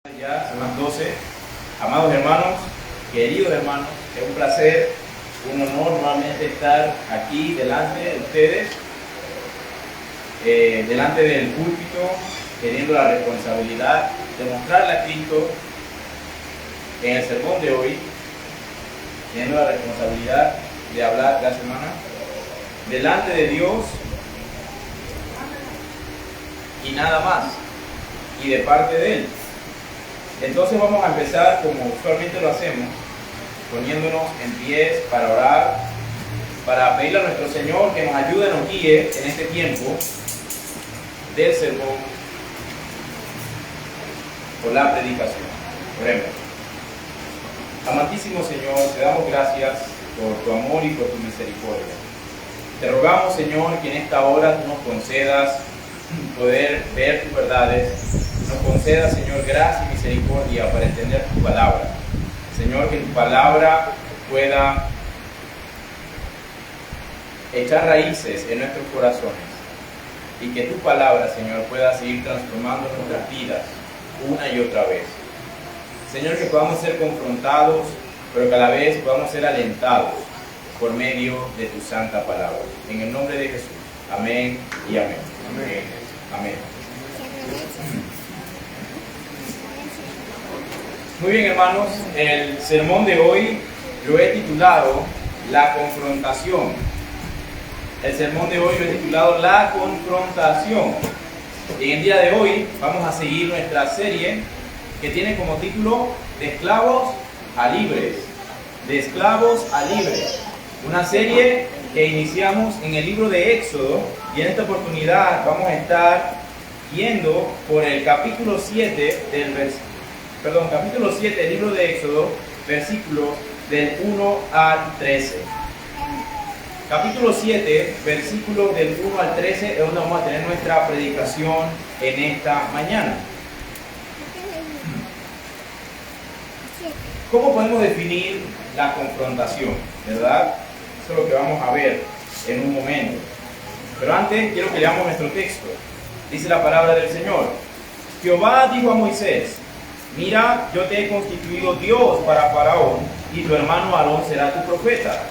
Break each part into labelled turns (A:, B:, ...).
A: Ya son las 12. Amados hermanos, queridos hermanos, es un placer, un honor nuevamente estar aquí delante de ustedes, delante del púlpito, teniendo la responsabilidad de mostrarle a Cristo en el sermón de hoy, teniendo la responsabilidad de hablar, gracias hermana, delante de Dios y nada más, y de parte de Él. Entonces vamos a empezar como usualmente lo hacemos, poniéndonos en pies para orar, para pedirle a nuestro Señor que nos ayude, nos guíe en este tiempo del sermón o la predicación. Oremos. Amantísimo Señor, te damos gracias por tu amor y por tu misericordia. Te rogamos, Señor, que en esta hora tú nos concedas poder ver tus verdades. Nos conceda, Señor, gracia y misericordia para entender tu palabra. Señor, que tu palabra pueda echar raíces en nuestros corazones y que tu palabra, Señor, pueda seguir transformando nuestras vidas una y otra vez. Señor, que podamos ser confrontados, pero que a la vez podamos ser alentados por medio de tu santa palabra. En el nombre de Jesús. Amén y amén. Amén. Amén. Muy bien, hermanos, el sermón de hoy lo he titulado La confrontación. El sermón de hoy lo he titulado La confrontación. Y en el día de hoy vamos a seguir nuestra serie que tiene como título De esclavos a libres. De esclavos a libres. Una serie que iniciamos en el libro de Éxodo y en esta oportunidad vamos a estar yendo por el capítulo 7 capítulo 7 del libro de Éxodo, versículos del 1 al 13. Capítulo 7, versículos del 1 al 13 es donde vamos a tener nuestra predicación en esta mañana. ¿Cómo podemos definir la confrontación? ¿Verdad? Eso es lo que vamos a ver en un momento. Pero antes quiero que leamos nuestro texto. Dice la palabra del Señor. Jehová dijo a Moisés: Mira, yo te he constituido Dios para Faraón, y tu hermano Aarón será tu profeta.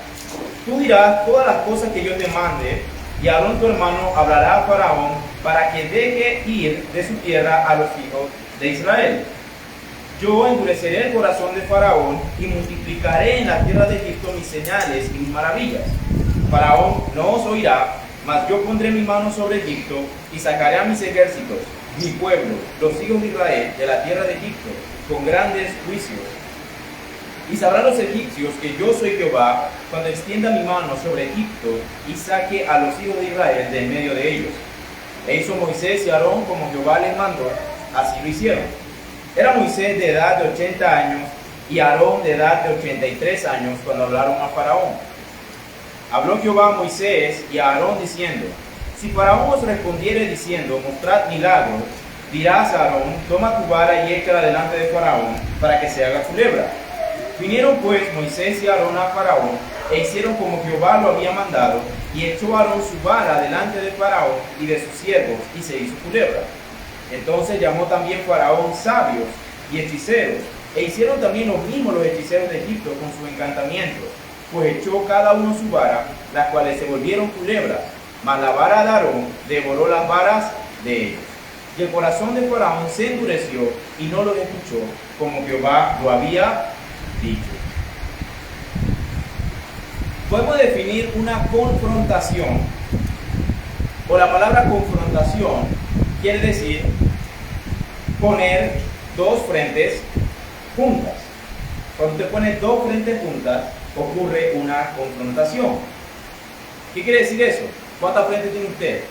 A: Tú dirás todas las cosas que yo te mande, y Aarón tu hermano hablará a Faraón para que deje ir de su tierra a los hijos de Israel. Yo endureceré el corazón de Faraón y multiplicaré en la tierra de Egipto mis señales y mis maravillas. Faraón no os oirá, mas yo pondré mi mano sobre Egipto y sacaré a mis ejércitos, mi pueblo, los hijos de Israel, de la tierra de Egipto, con grandes juicios. Y sabrán los egipcios que yo soy Jehová, cuando extienda mi mano sobre Egipto y saque a los hijos de Israel de en medio de ellos. E hizo Moisés y Aarón como Jehová les mandó, así lo hicieron. Era Moisés de edad de 80 años y Aarón de edad de 83 años cuando hablaron a Faraón. Habló Jehová a Moisés y a Aarón diciendo: Si Faraón os respondiere diciendo: Mostrad milagros, dirás a Aarón: Toma tu vara y échala delante de Faraón, para que se haga culebra. Vinieron pues Moisés y Aarón a Faraón, e hicieron como Jehová lo había mandado, y echó Aarón su vara delante de Faraón y de sus siervos, y se hizo culebra. Entonces llamó también Faraón sabios y hechiceros, e hicieron también lo mismo los hechiceros de Egipto con sus encantamientos, pues echó cada uno su vara, las cuales se volvieron culebras, mas la vara de Aarón devoró las varas de ellos. Y el corazón de Faraón se endureció y no los escuchó, como Jehová lo había dicho. Podemos definir una confrontación, o la palabra confrontación quiere decir poner dos frentes juntas. Cuando usted pone dos frentes juntas, ocurre una confrontación. ¿Qué quiere decir eso? ¿Cuántas frentes tiene usted?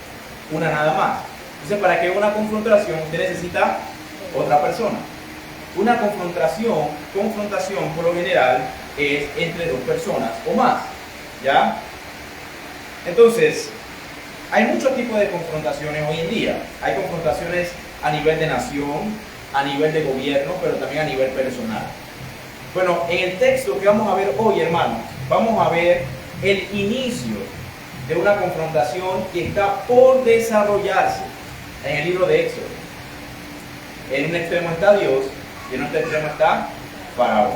A: Una nada más. Entonces, para que una confrontación, usted necesita otra persona. Una confrontación por lo general es entre dos personas o más. ¿Ya? Entonces, hay muchos tipos de confrontaciones hoy en día. Hay confrontaciones a nivel de nación, a nivel de gobierno, pero también a nivel personal. Bueno, en el texto que vamos a ver hoy, hermanos, vamos a ver el inicio de una confrontación que está por desarrollarse en el libro de Éxodo. En un extremo está Dios y en otro extremo está Faraón.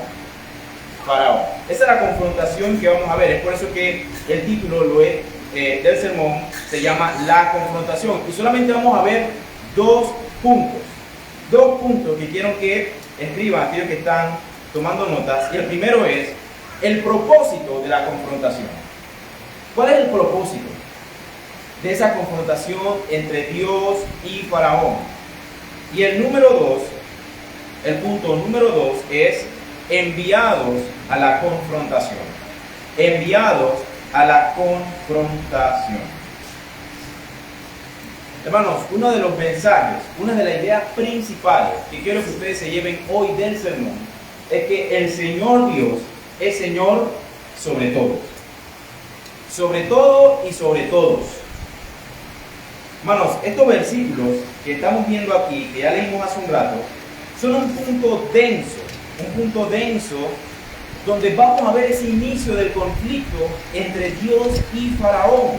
A: Faraón. Esa es la confrontación que vamos a ver. Es por eso que el título del sermón se llama La confrontación. Y solamente vamos a ver dos puntos. Dos puntos que quiero que escriban aquellos que están tomando notas. Y el primero es el propósito de la confrontación. ¿Cuál es el propósito de esa confrontación entre Dios y Faraón? Y el punto número dos es enviados a la confrontación. Enviados a la confrontación. Hermanos, uno de los mensajes, una de las ideas principales que quiero que ustedes se lleven hoy del sermón es que el Señor Dios es Señor sobre todo. Sobre todo y sobre todos. Hermanos, estos versículos que estamos viendo aquí, que ya leímos hace un rato, son un punto denso donde vamos a ver ese inicio del conflicto entre Dios y Faraón.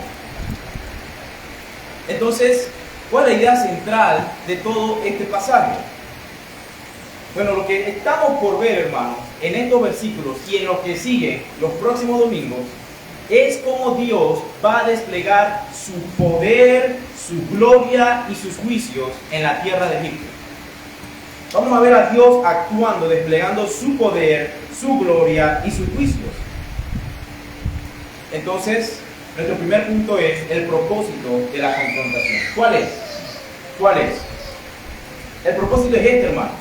A: Entonces, ¿cuál es la idea central de todo este pasaje? Bueno, lo que estamos por ver, hermanos, en estos versículos y en los que siguen los próximos domingos, es cómo Dios va a desplegar su poder, su gloria y sus juicios en la tierra de Egipto. Vamos a ver a Dios actuando, desplegando su poder, su gloria y sus juicios. Entonces, nuestro primer punto es el propósito de la confrontación. ¿Cuál es? ¿Cuál es? El propósito es este, hermanos.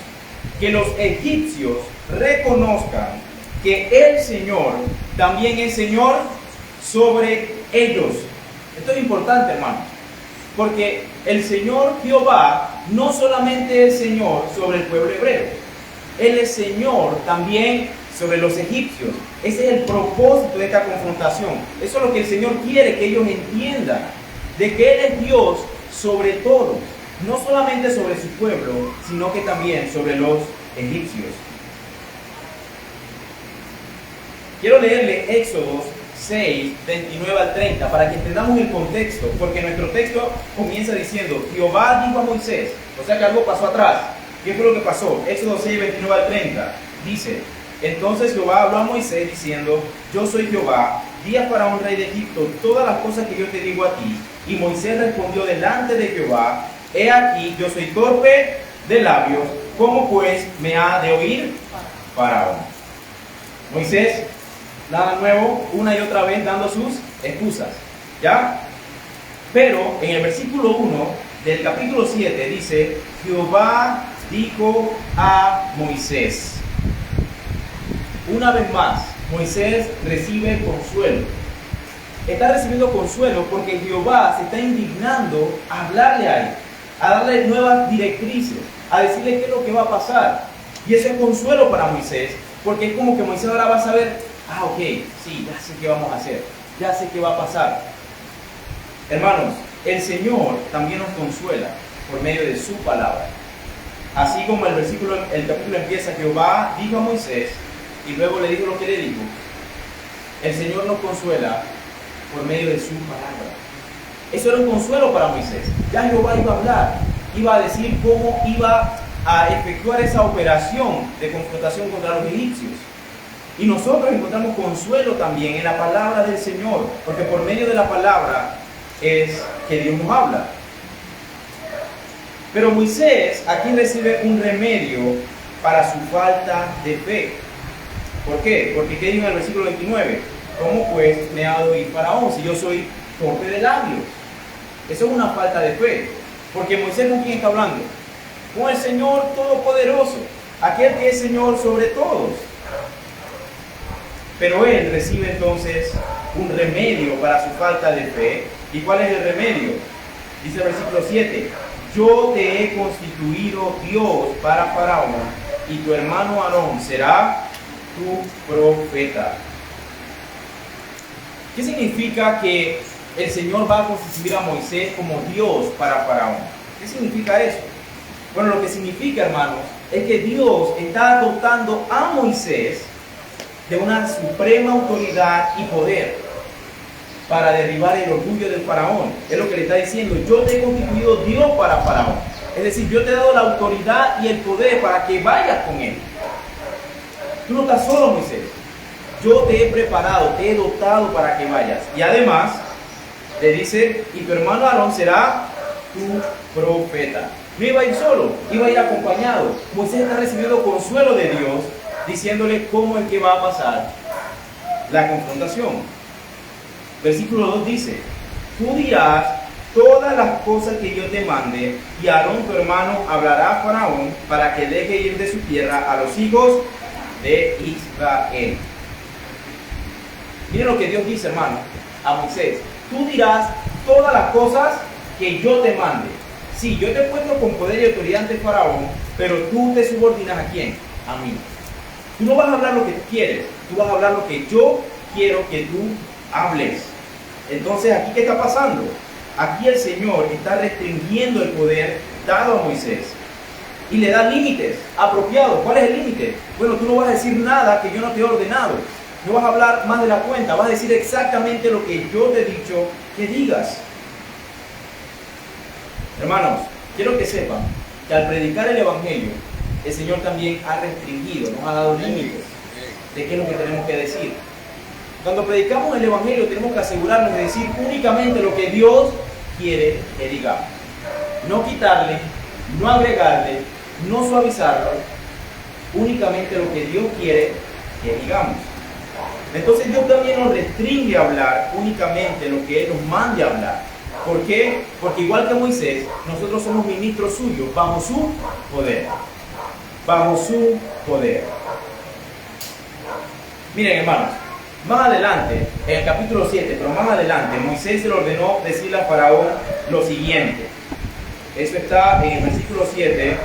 A: Que los egipcios reconozcan que el Señor también es Señor sobre ellos. Esto es importante, hermanos. Porque el Señor Jehová no solamente es Señor sobre el pueblo hebreo. Él es Señor también sobre los egipcios. Ese es el propósito de esta confrontación. Eso es lo que el Señor quiere que ellos entiendan. De que Él es Dios sobre todo. No solamente sobre su pueblo, sino que también sobre los egipcios. Quiero leerle Éxodo 6, 29 al 30, para que entendamos el contexto, porque nuestro texto comienza diciendo, Jehová dijo a Moisés, o sea que algo pasó atrás. ¿Qué fue lo que pasó? Éxodo 6, 29 al 30, dice, entonces Jehová habló a Moisés diciendo, yo soy Jehová, di a Faraón rey de Egipto todas las cosas que yo te digo a ti. Y Moisés respondió delante de Jehová, he aquí, yo soy torpe de labios, ¿cómo pues me ha de oír Faraón? Moisés, nada nuevo, una y otra vez dando sus excusas, ¿ya? Pero en el versículo 1 del capítulo 7 dice, Jehová dijo a Moisés. Una vez más, Moisés recibe consuelo. Está recibiendo consuelo porque Jehová se está indignando a hablarle a él, a darle nuevas directrices, a decirle qué es lo que va a pasar. Y eso es consuelo para Moisés, porque es como que Moisés ahora va a saber, ok, sí, ya sé qué vamos a hacer, ya sé qué va a pasar. Hermanos, el Señor también nos consuela por medio de su palabra. Así como el capítulo empieza, Jehová dijo a Moisés, y luego le dijo lo que le dijo, el Señor nos consuela por medio de su palabra. Eso era un consuelo para Moisés. Ya Jehová iba a hablar, iba a decir cómo iba a efectuar esa operación de confrontación contra los egipcios. Y nosotros encontramos consuelo también en la palabra del Señor, porque por medio de la palabra es que Dios nos habla. Pero Moisés aquí recibe un remedio para su falta de fe. ¿Por qué? Porque ¿qué dijo en el versículo 29? ¿Cómo pues me ha de oír Faraón si yo soy torpe de labios? Eso es una falta de fe. Porque Moisés, ¿con quién está hablando? Con el Señor Todopoderoso, aquel que es Señor sobre todos. Pero él recibe entonces un remedio para su falta de fe. ¿Y cuál es el remedio? Dice el versículo 7, yo te he constituido Dios para Faraón, y tu hermano Aarón será tu profeta. ¿Qué significa que el Señor va a constituir a Moisés como Dios para Faraón? ¿Qué significa eso? Bueno, lo que significa, hermanos, es que Dios está dotando a Moisés de una suprema autoridad y poder para derribar el orgullo del Faraón. Es lo que le está diciendo, yo te he constituido Dios para Faraón. Es decir, yo te he dado la autoridad y el poder para que vayas con él. Tú no estás solo, Moisés. Yo te he preparado, te he dotado para que vayas. Y además, le dice, y tu hermano Aarón será tu profeta. No iba a ir solo, iba a ir acompañado. Moisés está recibiendo consuelo de Dios, diciéndole cómo es que va a pasar la confrontación. Versículo 2 dice, tú dirás todas las cosas que yo te mande, y Aarón tu hermano hablará a Faraón para que deje ir de su tierra a los hijos de Israel. Miren lo que Dios dice, hermano, a Moisés. Tú dirás todas las cosas que yo te mande. Sí, yo te he puesto con poder y autoridad ante Faraón, pero tú te subordinas ¿a quién? A mí. Tú no vas a hablar lo que tú quieres, tú vas a hablar lo que yo quiero que tú hables. Entonces, ¿aquí qué está pasando? Aquí el Señor está restringiendo el poder dado a Moisés y le da límites apropiados. ¿Cuál es el límite? Bueno, tú no vas a decir nada que yo no te he ordenado. No vas a hablar más de la cuenta, vas a decir exactamente lo que yo te he dicho que digas. Hermanos, quiero que sepan que al predicar el Evangelio, el Señor también ha restringido, nos ha dado límites de qué es lo que tenemos que decir. Cuando predicamos el Evangelio tenemos que asegurarnos de decir únicamente lo que Dios quiere que digamos. No quitarle, no agregarle, no suavizarlo, únicamente lo que Dios quiere que digamos. Entonces Dios también nos restringe a hablar únicamente lo que Él nos mande a hablar. ¿Por qué? Porque igual que Moisés, nosotros somos ministros suyos bajo su poder. Bajo su poder. Miren, hermanos, más adelante, en el capítulo 7, pero más adelante, Moisés se le ordenó decirle a Faraón lo siguiente. Eso está en el versículo 7,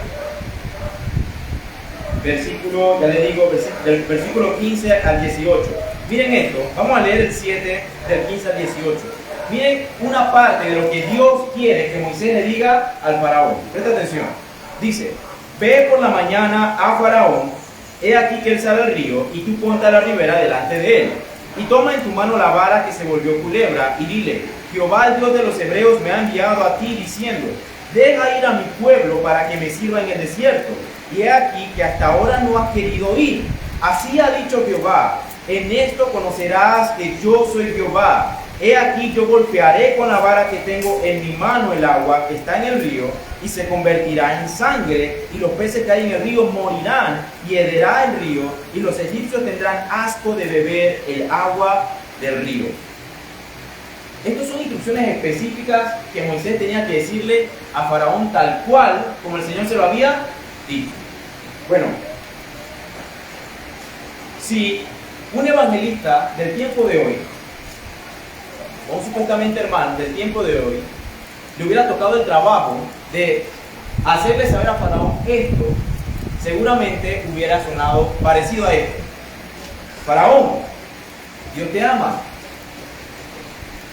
A: versículo, ya le digo, del versículo 15 al 18. Miren esto, vamos a leer el 7 del 15 al 18. Miren una parte de lo que Dios quiere que Moisés le diga al faraón. Presta atención. Dice, ve por la mañana a Faraón, he aquí que él sale al río, y tú ponte a la ribera delante de él. Y toma en tu mano la vara que se volvió culebra, y dile, Jehová el Dios de los hebreos me ha enviado a ti diciendo, deja ir a mi pueblo para que me sirva en el desierto. Y he aquí que hasta ahora no has querido ir. Así ha dicho Jehová, en esto conocerás que yo soy Jehová. He aquí yo golpearé con la vara que tengo en mi mano el agua que está en el río, y se convertirá en sangre, y los peces que hay en el río morirán, y hederá el río, y los egipcios tendrán asco de beber el agua del río. Estas son instrucciones específicas que Moisés tenía que decirle a Faraón tal cual como el Señor se lo había dicho. Bueno, si un evangelista del tiempo de hoy, o un supuestamente hermano del tiempo de hoy, le hubiera tocado el trabajo de hacerle saber a Faraón esto, seguramente hubiera sonado parecido a esto. Faraón, Dios te ama.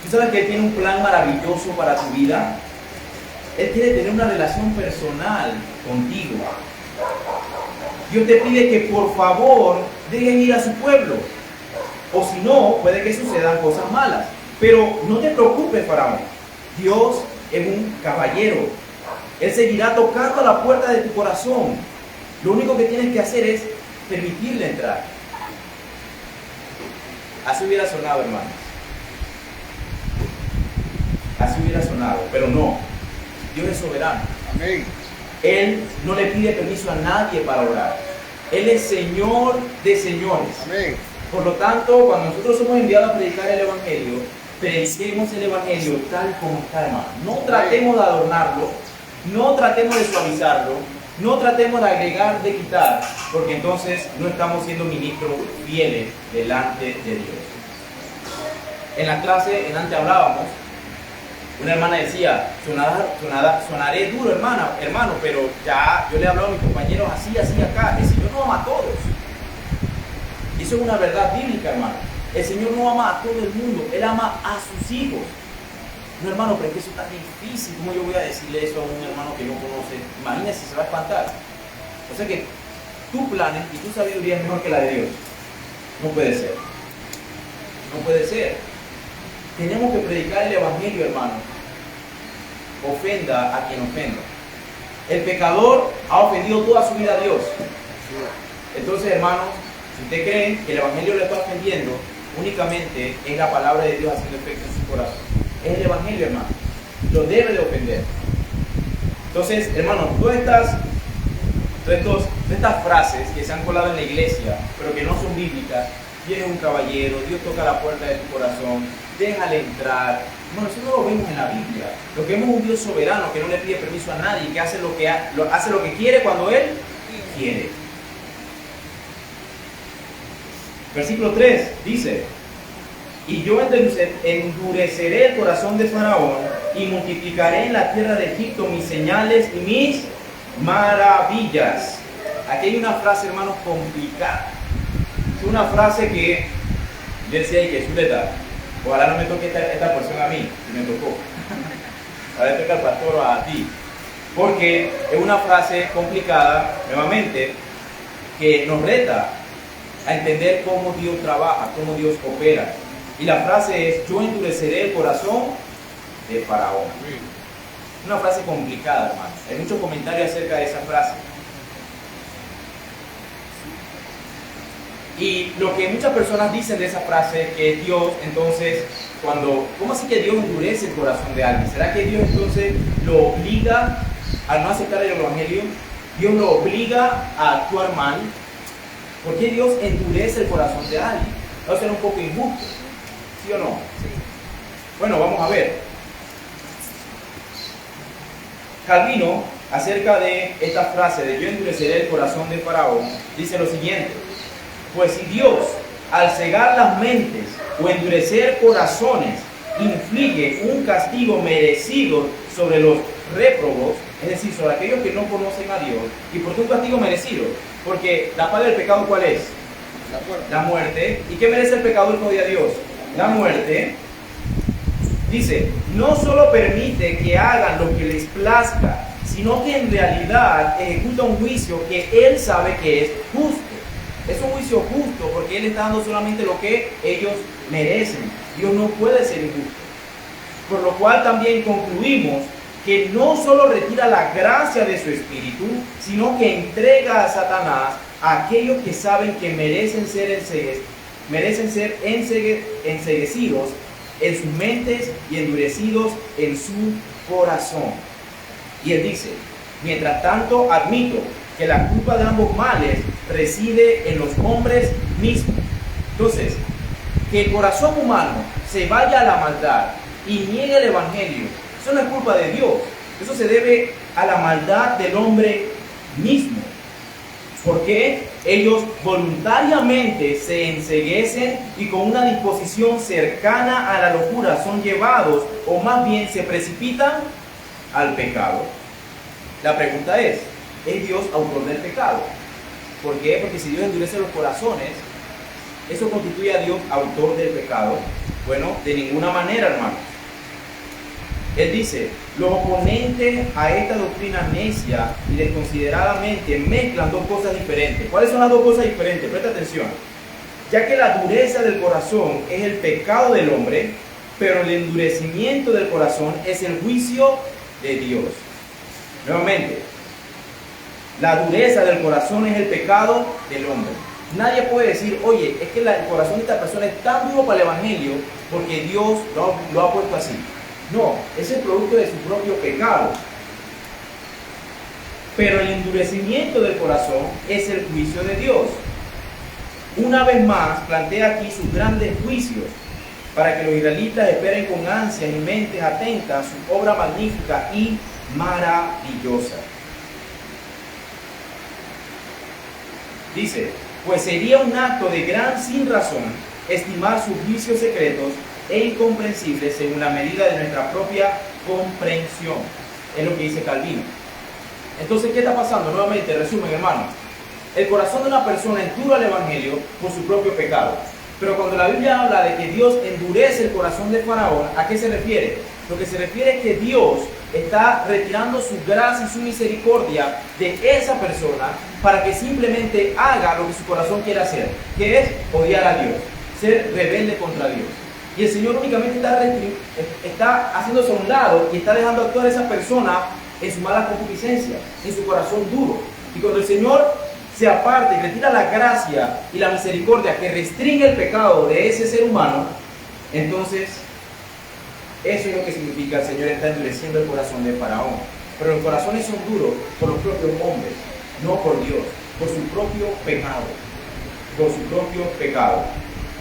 A: Tú sabes que Él tiene un plan maravilloso para tu vida. Él quiere tener una relación personal contigo. Dios te pide que por favor dejes ir a su pueblo. O si no, puede que sucedan cosas malas. Pero no te preocupes, Faraón. Dios es un caballero. Él seguirá tocando la puerta de tu corazón. Lo único que tienes que hacer es permitirle entrar. Así hubiera sonado, hermanos. Así hubiera sonado, pero no. Dios es soberano.
B: Amén.
A: Él no le pide permiso a nadie para orar. Él es Señor de señores.
B: Amén.
A: Por lo tanto, cuando nosotros somos enviados a predicar el Evangelio, prediquemos el Evangelio tal como está, hermano. No tratemos de adornarlo, no tratemos de suavizarlo, no tratemos de agregar, de quitar, porque entonces no estamos siendo ministros fieles delante de Dios. En la clase, en antes hablábamos, una hermana decía, sonaré duro, hermano, pero ya yo le he hablado a mis compañeros así, acá. El Señor no ama a todos. Y eso es una verdad bíblica, hermano. El Señor no ama a todo el mundo, Él ama a sus hijos. No, hermano, pero es que eso está difícil. ¿Cómo yo voy a decirle eso a un hermano que no conoce? Imagínese, se va a espantar. O sea que tus planes y tu sabiduría es mejor que la de Dios. No puede ser. No puede ser. Tenemos que predicar el Evangelio, hermano. Ofenda a quien ofenda. El pecador ha ofendido toda su vida a Dios. Entonces, hermanos, si usted cree que el Evangelio le está ofendiendo, únicamente es la palabra de Dios haciendo efecto en su corazón. Es el Evangelio, hermano. Lo debe de ofender. Entonces, hermanos, todas estas frases que se han colado en la iglesia, pero que no son bíblicas, viene un caballero, Dios toca la puerta de tu corazón, déjale entrar. Bueno, eso no lo vemos en la Biblia. Lo que vemos es un Dios soberano que no le pide permiso a nadie, que hace lo que quiere cuando Él quiere. Versículo 3 dice: y yo endureceré el corazón de Faraón y multiplicaré en la tierra de Egipto mis señales y mis maravillas. Aquí hay una frase, hermanos, complicada. Es una frase que yo decía que Zuleta, ojalá no me toque esta porción a mí, y me tocó. Ahora le toca al pastor o a ti. Porque es una frase complicada, nuevamente, que nos reta a entender cómo Dios trabaja, cómo Dios opera. Y la frase es: yo endureceré el corazón de Faraón. Una frase complicada, hermano. Hay muchos comentarios acerca de esa frase. Y lo que muchas personas dicen de esa frase es que Dios, entonces, ¿cómo así que Dios endurece el corazón de alguien? ¿Será que Dios entonces lo obliga a no aceptar el Evangelio? ¿Dios lo obliga a actuar mal? ¿Por qué Dios endurece el corazón de alguien? ¿No será un poco injusto? ¿Sí o no? Sí. Bueno, vamos a ver. Calvino, acerca de esta frase de yo endureceré el corazón de Faraón, dice lo siguiente: pues si Dios, al cegar las mentes o endurecer corazones, inflige un castigo merecido sobre los réprobos, es decir, sobre aquellos que no conocen a Dios. ¿Y por qué un castigo merecido? Porque la paga del pecado, ¿cuál es? La muerte. ¿Y qué merece el pecador que odia a Dios? La muerte. Dice, no solo permite que hagan lo que les plazca, sino que en realidad ejecuta un juicio que Él sabe que es justo. Es un juicio justo porque Él está dando solamente lo que ellos merecen. Dios no puede ser injusto. Por lo cual también concluimos que no solo retira la gracia de su espíritu, sino que entrega a Satanás a aquellos que saben que merecen ser enceguecidos en sus mentes y endurecidos en su corazón. Y él dice: mientras tanto admito que la culpa de ambos males reside en los hombres mismos. Entonces, que el corazón humano se vaya a la maldad y niegue el Evangelio, eso no es culpa de Dios, eso se debe a la maldad del hombre mismo. Porque ellos voluntariamente se enceguecen y con una disposición cercana a la locura son llevados, o más bien se precipitan al pecado. La pregunta es Dios autor del pecado? ¿Por qué? Porque si Dios endurece los corazones, ¿eso constituye a Dios autor del pecado? Bueno, de ninguna manera, hermanos. Él dice: los oponentes a esta doctrina necia y desconsideradamente mezclan dos cosas diferentes. ¿Cuáles son las dos cosas diferentes? Presta atención. Ya que la dureza del corazón es el pecado del hombre, pero el endurecimiento del corazón es el juicio de Dios. Nuevamente, la dureza del corazón es el pecado del hombre. Nadie puede decir: oye, es que el corazón de esta persona es tan duro para el Evangelio porque Dios lo ha puesto así. No, es el producto de su propio pecado. Pero el endurecimiento del corazón es el juicio de Dios. Una vez más, plantea aquí sus grandes juicios para que los israelitas esperen con ansias y mentes atentas su obra magnífica y maravillosa. Dice: pues sería un acto de gran sinrazón estimar sus juicios secretos e incomprensibles según la medida de nuestra propia comprensión. Es lo que dice Calvino. Entonces, ¿qué está pasando? Nuevamente, resumen, hermano. El corazón de una persona es duro al Evangelio por su propio pecado. Pero cuando la Biblia habla de que Dios endurece el corazón de Faraón, ¿a qué se refiere? Lo que se refiere es que Dios está retirando su gracia y su misericordia de esa persona para que simplemente haga lo que su corazón quiere hacer, que es odiar a Dios, ser rebelde contra Dios. Y el Señor únicamente está haciéndose a un lado y está dejando actuar a esa persona en su mala concupiscencia, en su corazón duro. Y cuando el Señor se aparta y retira la gracia y la misericordia que restringe el pecado de ese ser humano, entonces eso es lo que significa el Señor está endureciendo el corazón de Faraón. Pero los corazones son duros por los propios hombres, no por Dios, por su propio pecado. Por su propio pecado.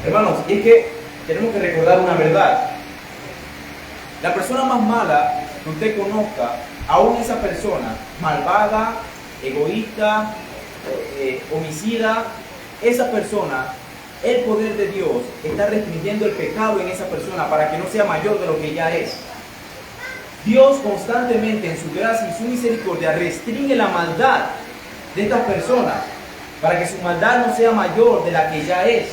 A: Hermanos, y es que tenemos que recordar una verdad. La persona más mala que usted conozca, aún esa persona malvada, egoísta, homicida, esa persona, el poder de Dios está restringiendo el pecado en esa persona para que no sea mayor de lo que ya es. Dios constantemente en su gracia y su misericordia restringe la maldad de estas personas para que su maldad no sea mayor de la que ya es.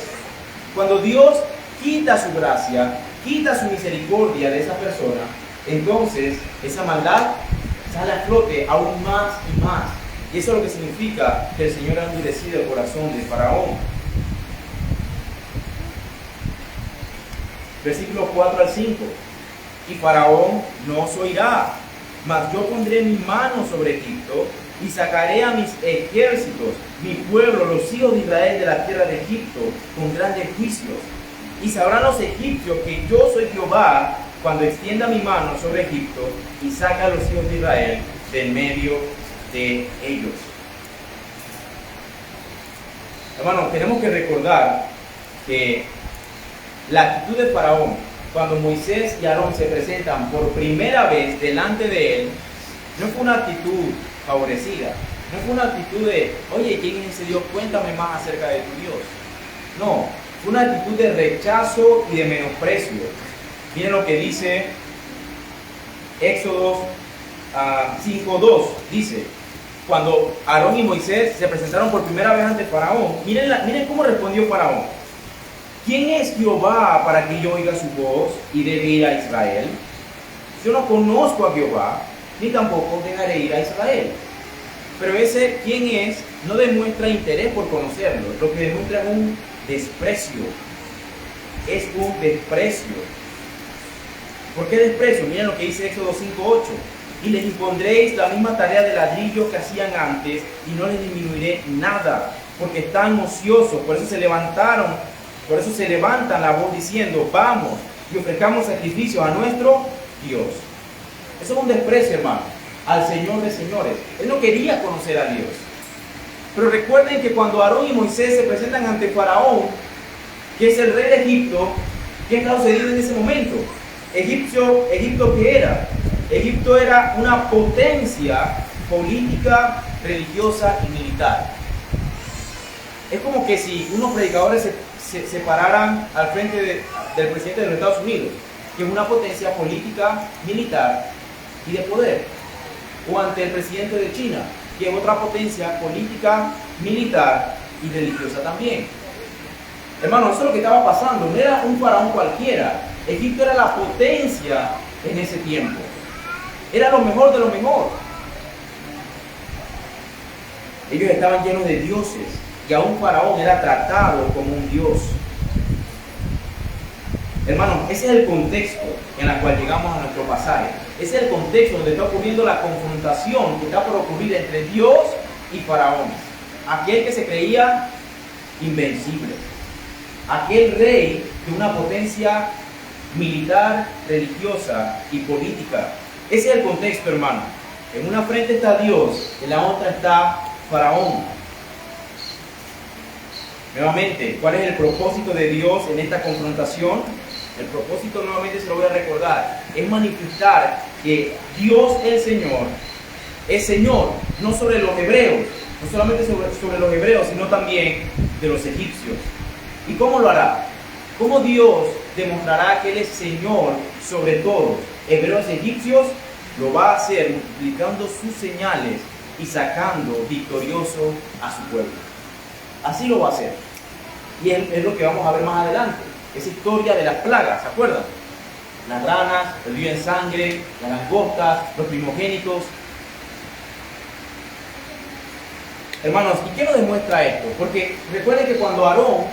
A: Cuando Dios quita su gracia, quita su misericordia de esa persona, entonces esa maldad sale a flote aún más y más. Y eso es lo que significa que el Señor ha endurecido el corazón de Faraón. Versículos 4 al 5. Y Faraón no os oirá, mas yo pondré mi mano sobre Egipto y sacaré a mis ejércitos, mi pueblo, los hijos de Israel de la tierra de Egipto, con grandes juicios. Y sabrán los egipcios que yo soy Jehová cuando extienda mi mano sobre Egipto y saca a los hijos de Israel del medio de ellos. Hermanos, tenemos que recordar que la actitud de Faraón, cuando Moisés y Aarón se presentan por primera vez delante de él, no fue una actitud favorecida, no fue una actitud de, oye, ¿quién es ese Dios? Cuéntame más acerca de tu Dios. No, fue una actitud de rechazo y de menosprecio. Miren lo que dice Éxodo 5:2, dice, cuando Aarón y Moisés se presentaron por primera vez ante Faraón, miren cómo respondió Faraón. ¿Quién es Jehová para que yo oiga su voz y debe ir a Israel? Yo no conozco a Jehová, ni tampoco dejaré ir a Israel. Pero ese quién es no demuestra interés por conocerlo, lo que demuestra es un desprecio. Es un desprecio. ¿Por qué desprecio? Miren lo que dice Éxodo 5:8. Y les impondréis la misma tarea de ladrillo que hacían antes, y no les disminuiré nada, porque están ociosos. Por eso se levantan la voz diciendo, vamos y ofrezcamos sacrificios a nuestro Dios. Eso es un desprecio, hermano, al Señor de señores. Él no quería conocer a Dios. Pero recuerden que cuando Aarón y Moisés se presentan ante Faraón, que es el rey de Egipto, ¿qué está sucediendo en ese momento? ¿Egipto qué era? Egipto era una potencia política, religiosa y militar. Es como que si unos predicadores se pararan al frente del presidente de los Estados Unidos, que es una potencia política, militar y de poder, o ante el presidente de China, que es otra potencia política, militar y religiosa también. Hermano, eso es lo que estaba pasando. No era un faraón cualquiera. Egipto era la potencia en ese tiempo. Era lo mejor de lo mejor. Ellos estaban llenos de dioses y aún Faraón era tratado como un dios. Hermanos, ese es el contexto en el cual llegamos a nuestro pasaje. Ese es el contexto donde está ocurriendo la confrontación que está por ocurrir entre Dios y Faraón. Aquel que se creía invencible. Aquel rey de una potencia militar, religiosa y política. Ese es el contexto, hermano. En una frente está Dios, en la otra está Faraón. Nuevamente, ¿cuál es el propósito de Dios en esta confrontación? El propósito, nuevamente se lo voy a recordar, es manifestar que Dios el Señor es Señor, no sobre los hebreos, no solamente sobre los hebreos, sino también de los egipcios. ¿Y cómo lo hará? ¿Cómo Dios demostrará que Él es Señor sobre todos, hebreos y egipcios? Lo va a hacer multiplicando sus señales y sacando victorioso a su pueblo. Así lo va a hacer. Y es lo que vamos a ver más adelante. Esa historia de las plagas, ¿se acuerdan? Las ranas, el río en sangre, las langostas, los primogénitos. Hermanos, ¿y qué nos demuestra esto? Porque recuerden que cuando Aarón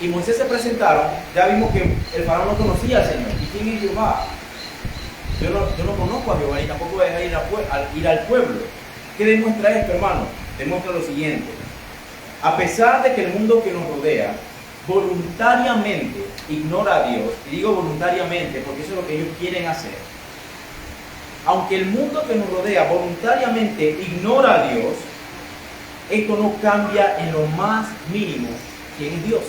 A: y Moisés se presentaron, ya vimos que el faraón no conocía al Señor. ¿Y quién es Jehová? yo no conozco a Jehová y tampoco voy a ir al pueblo. ¿Qué demuestra esto, hermano? Demuestra lo siguiente. A pesar de que el mundo que nos rodea voluntariamente ignora a Dios, y digo voluntariamente porque eso es lo que ellos quieren hacer, aunque el mundo que nos rodea voluntariamente ignora a Dios, esto no cambia en lo más mínimo quién es Dios.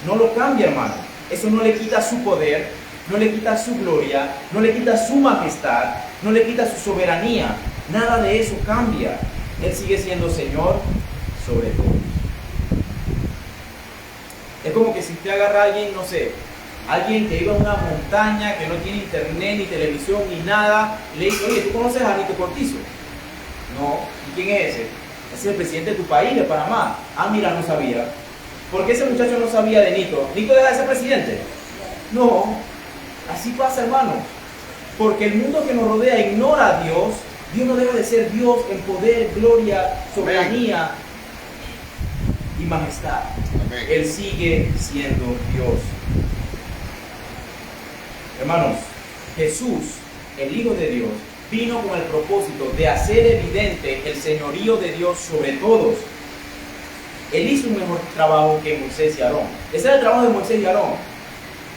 A: No lo cambia, hermano. Eso no le quita su poder, no le quita su gloria, no le quita su majestad, no le quita su soberanía. Nada de eso cambia. Él sigue siendo Señor sobre todo. Es como que si usted agarra a alguien, no sé, alguien que iba a una montaña, que no tiene internet, ni televisión, ni nada, y le dice, oye, ¿tú conoces a Nito Cortizo? No. ¿Y quién es ese? Ese es el presidente de tu país, de Panamá. Ah, mira, no sabía. ¿Por qué ese muchacho no sabía de Nito? ¿Nito deja de ser presidente? No. Así pasa, hermano. Porque el mundo que nos rodea ignora a Dios. Dios no debe de ser Dios en poder, gloria, soberanía y majestad. Amén. Él sigue siendo Dios. Hermanos, Jesús, el Hijo de Dios, vino con el propósito de hacer evidente el señorío de Dios sobre todos. Él hizo un mejor trabajo que Moisés y Aarón. Ese era el trabajo de Moisés y Aarón.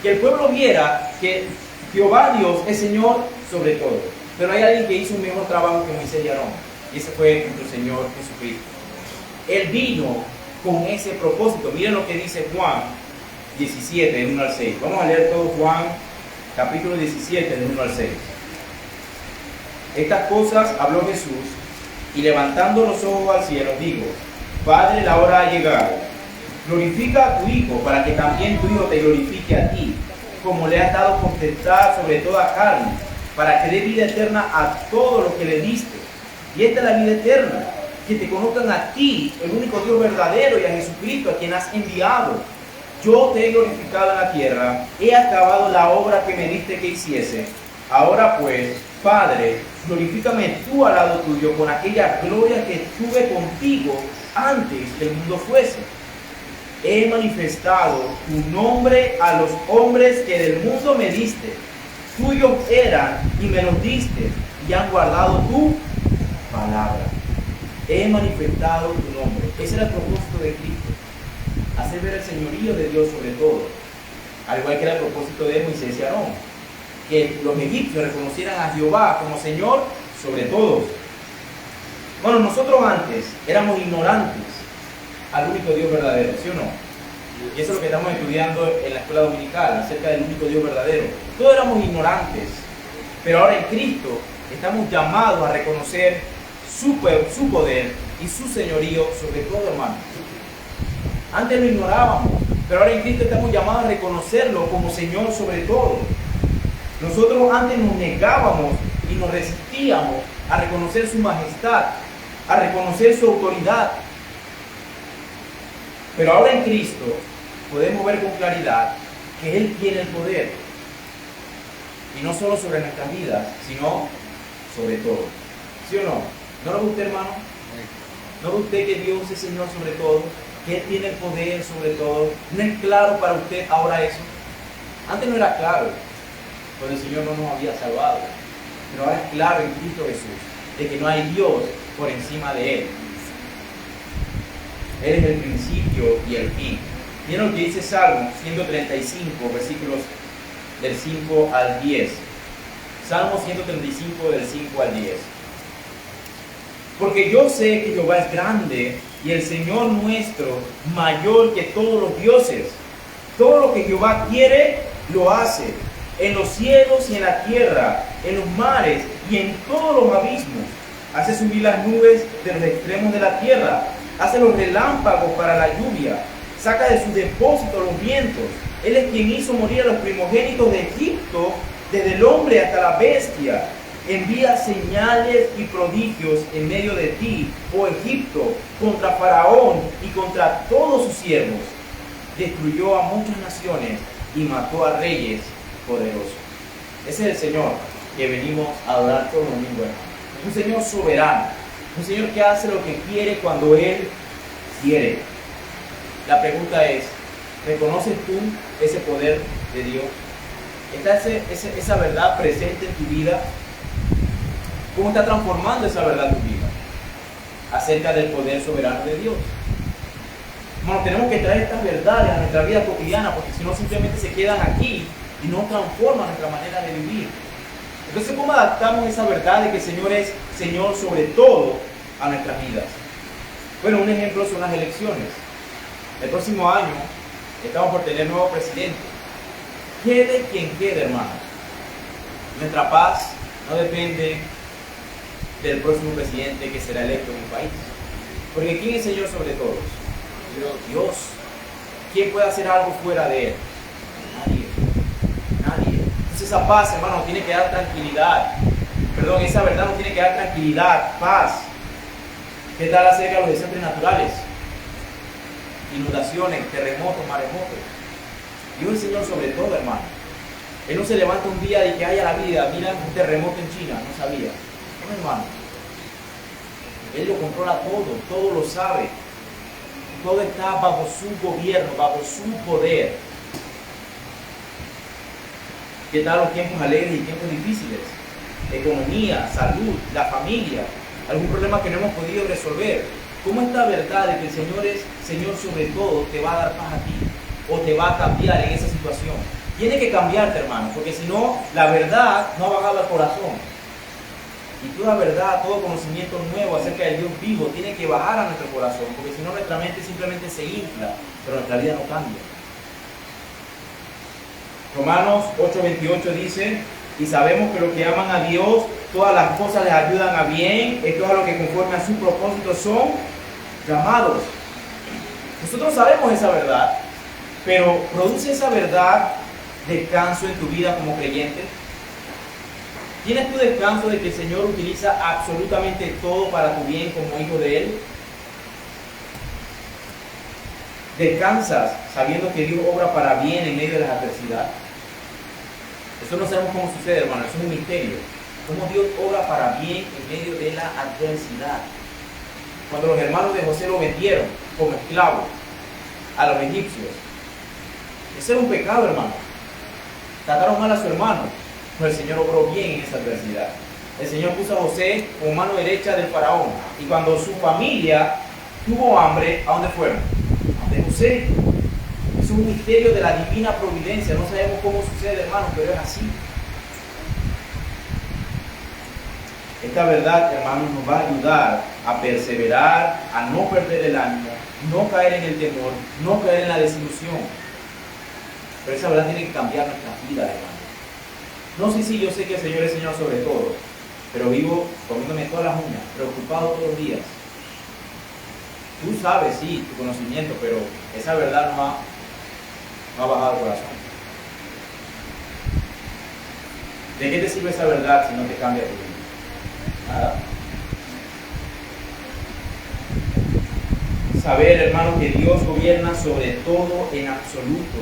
A: Que el pueblo viera que Jehová Dios es Señor sobre todo. Pero hay alguien que hizo un mejor trabajo que Moisés y Aarón. Y ese fue nuestro Señor Jesucristo. Él vino con ese propósito. Miren lo que dice Juan 17, del 1 al 6. Vamos a leer todo Juan, capítulo 17, del 1 al 6. Estas cosas habló Jesús, y levantando los ojos al cielo, dijo: Padre, la hora ha llegado. Glorifica a tu Hijo, para que también tu Hijo te glorifique a ti, como le has dado potestad sobre toda carne, para que dé vida eterna a todos los que le diste. Y esta es la vida eterna, que te conozcan a ti, el único Dios verdadero, y a Jesucristo, a quien has enviado. Yo te he glorificado en la tierra, he acabado la obra que me diste que hiciese. Ahora pues, Padre, glorifícame tú al lado tuyo con aquella gloria que tuve contigo antes que el mundo fuese. He manifestado tu nombre a los hombres que del mundo me diste. Tuyos eran y me los diste, y han guardado tu palabra. He manifestado tu nombre. Ese era el propósito de Cristo. Hacer ver el señorío de Dios sobre todo. Al igual que era el propósito de Moisés y Aarón. Que los egipcios reconocieran a Jehová como Señor sobre todos. Bueno, nosotros antes éramos ignorantes al único Dios verdadero, ¿sí o no? Y eso es lo que estamos estudiando en la escuela dominical, acerca del único Dios verdadero. Todos éramos ignorantes, pero ahora en Cristo estamos llamados a reconocer su poder y su señorío sobre todo, hermano. Antes lo ignorábamos, pero ahora en Cristo estamos llamados a reconocerlo como Señor sobre todo. Nosotros antes nos negábamos y nos resistíamos a reconocer su majestad, a reconocer su autoridad. Pero ahora en Cristo podemos ver con claridad que Él tiene el poder. Y no solo sobre nuestras vidas, sino sobre todo. ¿Sí o no? ¿No lo ve usted, hermano? ¿No ve usted que Dios es Señor sobre todo? Que Él tiene el poder sobre todo. ¿No es claro para usted ahora eso? Antes no era claro, cuando el Señor no nos había salvado. Pero ahora es claro en Cristo Jesús, de que no hay Dios por encima de Él. Él es el principio y el fin. Miren lo que dice Salmo 135, versículos del 5 al 10. Salmo 135, del 5 al 10. Porque yo sé que Jehová es grande y el Señor nuestro mayor que todos los dioses. Todo lo que Jehová quiere, lo hace. En los cielos y en la tierra, en los mares y en todos los abismos. Hace subir las nubes de los extremos de la tierra. Hace los relámpagos para la lluvia. Saca de su depósito los vientos. Él es quien hizo morir a los primogénitos de Egipto, desde el hombre hasta la bestia. Envía señales y prodigios en medio de ti, oh Egipto, contra Faraón y contra todos sus siervos. Destruyó a muchas naciones y mató a reyes poderosos. Ese es el Señor que venimos a adorar todos los domingos. Un Señor soberano. Un Señor que hace lo que quiere cuando Él quiere. La pregunta es, ¿reconoces tú ese poder de Dios? ¿Está esa verdad presente en tu vida? ¿Cómo está transformando esa verdad tu vida? Acerca del poder soberano de Dios. Bueno, tenemos que traer estas verdades a nuestra vida cotidiana, porque si no simplemente se quedan aquí y no transforman nuestra manera de vivir. Entonces, ¿cómo adaptamos esa verdad de que el Señor es Señor sobre todo a nuestras vidas? Bueno, un ejemplo son las elecciones. El próximo año estamos por tener nuevo presidente. Quede quien quede, hermanos. Nuestra paz no depende del próximo presidente que será electo en un país. Porque ¿quién es Señor sobre todos? Dios. ¿Quién puede hacer algo fuera de Él? Nadie. Entonces esa paz, hermano, nos tiene que dar tranquilidad. Perdón, esa verdad nos tiene que dar tranquilidad, paz. ¿Qué tal acerca de los desastres naturales? Inundaciones, terremotos, maremotos. Dios es Señor sobre todo, hermano. Él no se levanta un día y que haya la vida, mira un terremoto en China, no sabía. No, hermano. Él lo controla todo lo sabe. Todo está bajo su gobierno, bajo su poder. ¿Qué tal los tiempos alegres y tiempos difíciles? Economía, salud, la familia, algún problema que no hemos podido resolver. ¿Cómo esta verdad de que el Señor es Señor sobre todo te va a dar paz a ti? ¿O te va a cambiar en esa situación? Tiene que cambiarte, hermano, porque si no, la verdad no ha bajado al corazón. Y toda verdad, todo conocimiento nuevo acerca del Dios vivo tiene que bajar a nuestro corazón, porque si no nuestra mente simplemente se infla, pero nuestra vida no cambia. Romanos 8:28 dice, y sabemos que los que aman a Dios, todas las cosas les ayudan a bien, esto es a lo que conforme a su propósito son llamados. Nosotros sabemos esa verdad, pero ¿produce esa verdad descanso en tu vida como creyente? ¿Tienes tu descanso de que el Señor utiliza absolutamente todo para tu bien como hijo de Él? ¿Descansas sabiendo que Dios obra para bien en medio de la adversidad? Eso no sabemos cómo sucede, hermano, eso es un misterio. Cómo Dios obra para bien en medio de la adversidad. Cuando los hermanos de José lo vendieron como esclavo a los egipcios, ese era un pecado, hermano. Trataron mal a su hermano, pero el Señor obró bien en esa adversidad. El Señor puso a José como mano derecha del faraón. Y cuando su familia tuvo hambre, ¿a dónde fueron? A donde José. Es un misterio de la divina providencia. No sabemos cómo sucede, hermano, pero es así. Esta verdad, hermano, nos va a ayudar a perseverar, a no perder el ánimo, no caer en el temor, no caer en la desilusión. Pero esa verdad tiene que cambiar nuestra vida, hermano. No sé si yo sé que el Señor es Señor sobre todo, pero vivo comiéndome todas las uñas, preocupado todos los días. Tú sabes, sí, tu conocimiento, pero esa verdad no ha bajado el corazón. ¿De qué te sirve esa verdad si no te cambia tu vida? Nada. Saber, hermano, que Dios gobierna sobre todo en absoluto.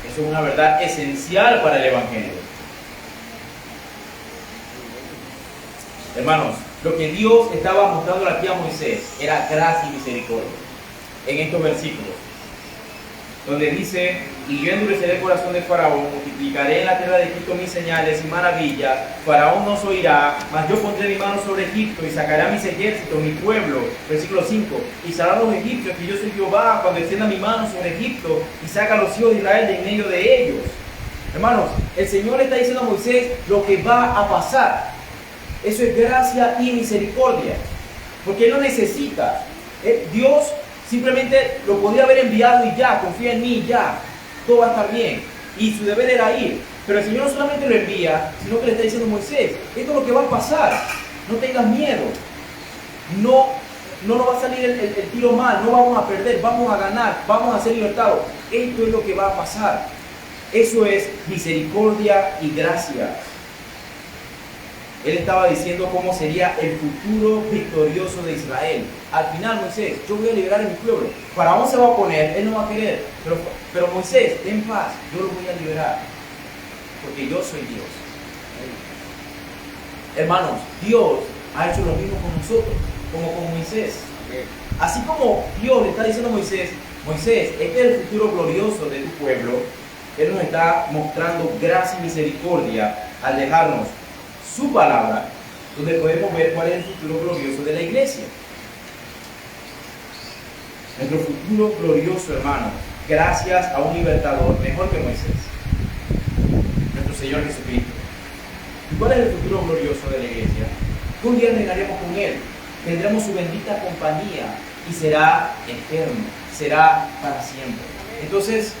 A: Eso es una verdad esencial para el Evangelio. Hermanos, lo que Dios estaba mostrando aquí a Moisés era gracia y misericordia en estos versículos, donde dice, y yo endureceré el corazón de Faraón, multiplicaré en la tierra de Egipto mis señales y maravillas, Faraón no se oirá, mas yo pondré mi mano sobre Egipto y sacaré a mis ejércitos, mi pueblo, versículo 5, y sabrán los egipcios que yo soy Jehová cuando extienda mi mano sobre Egipto y saca a los hijos de Israel de en medio de ellos. Hermanos, el Señor le está diciendo a Moisés lo que va a pasar. Eso es gracia y misericordia, porque Él no necesita. Dios simplemente lo podía haber enviado y ya, confía en mí y ya, todo va a estar bien. Y su deber era ir. Pero el Señor no solamente lo envía, sino que le está diciendo a Moisés, esto es lo que va a pasar, no tengas miedo. No nos va a salir el tiro mal, no vamos a perder, vamos a ganar, vamos a ser libertados. Esto es lo que va a pasar. Eso es misericordia y gracia. Él estaba diciendo cómo sería el futuro victorioso de Israel. Al final, Moisés, yo voy a liberar a mi pueblo. Faraón se va a oponer, él no va a querer. Pero Moisés, ten paz, yo lo voy a liberar. Porque yo soy Dios. Hermanos, Dios ha hecho lo mismo con nosotros, como con Moisés. Así como Dios le está diciendo a Moisés, Moisés, este es el futuro glorioso de tu pueblo. Él nos está mostrando gracia y misericordia al dejarnos su palabra, donde podemos ver cuál es el futuro glorioso de la iglesia. Nuestro futuro glorioso, hermano, gracias a un libertador mejor que Moisés, nuestro Señor Jesucristo. ¿Y cuál es el futuro glorioso de la iglesia? Que un día reinaremos con Él, tendremos su bendita compañía y será eterno, será para siempre. Entonces,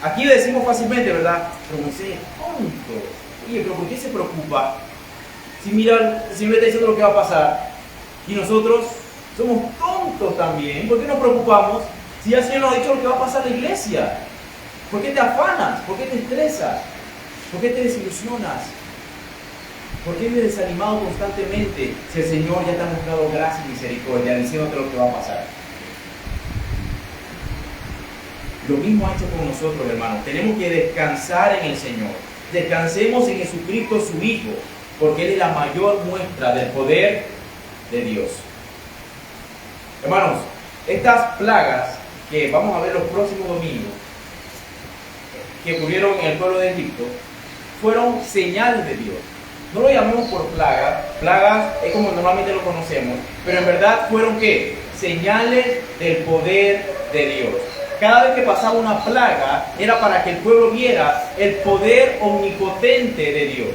A: aquí le decimos fácilmente, ¿verdad? Pero Moisés es tonto. Oye, pero ¿por qué se preocupa? Si mira, el Señor le está diciendo lo que va a pasar y nosotros somos tontos también. ¿Por qué nos preocupamos si ya el Señor nos ha dicho lo que va a pasar en la iglesia? ¿Por qué te afanas? ¿Por qué te estresas? ¿Por qué te desilusionas? ¿Por qué vives desanimado constantemente si el Señor ya te ha mostrado gracia y misericordia diciéndote lo que va a pasar? Lo mismo ha hecho con nosotros, hermanos. Tenemos que descansar en el Señor. Descansemos en Jesucristo, su Hijo, porque Él es la mayor muestra del poder de Dios. Hermanos, estas plagas que vamos a ver los próximos domingos, que ocurrieron en el pueblo de Egipto, fueron señales de Dios. No lo llamemos por plagas, plagas es como normalmente lo conocemos, pero en verdad fueron ¿qué? Señales del poder de Dios. Cada vez que pasaba una plaga era para que el pueblo viera el poder omnipotente de Dios,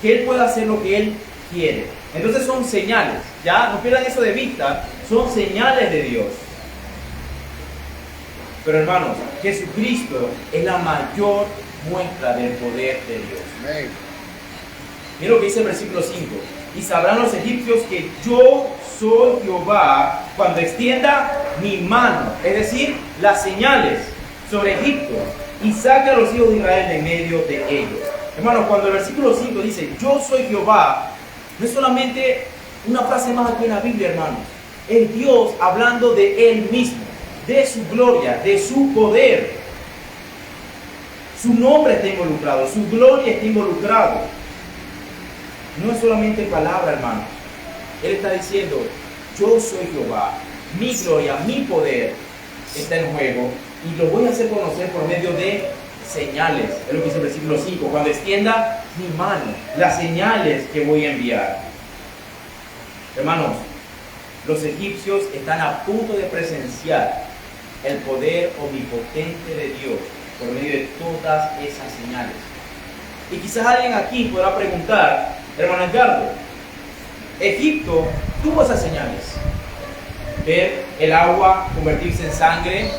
A: que Él puede hacer lo que Él quiere. Entonces son señales, ya no pierdan eso de vista, son señales de Dios. Pero hermanos, Jesucristo es la mayor muestra del poder de Dios. Amén. Mira lo que dice el versículo 5. Y sabrán los egipcios que yo soy Jehová cuando extienda mi mano, es decir, las señales sobre Egipto, y saque a los hijos de Israel de en medio de ellos. Hermanos, cuando el versículo 5 dice yo soy Jehová, no es solamente una frase más aquí en la Biblia, hermanos. Es Dios hablando de Él mismo, de su gloria, de su poder. Su nombre está involucrado, su gloria está involucrado. No es solamente palabra, hermano. Él está diciendo, yo soy Jehová, mi gloria, mi poder está en juego y lo voy a hacer conocer por medio de señales. Es lo que dice el versículo 5, cuando extienda mi mano, las señales que voy a enviar. Hermanos, los egipcios están a punto de presenciar el poder omnipotente de Dios por medio de todas esas señales. Y quizás alguien aquí podrá preguntar, hermano Edgardo, Egipto tuvo esas señales. Ver el agua convertirse en sangre,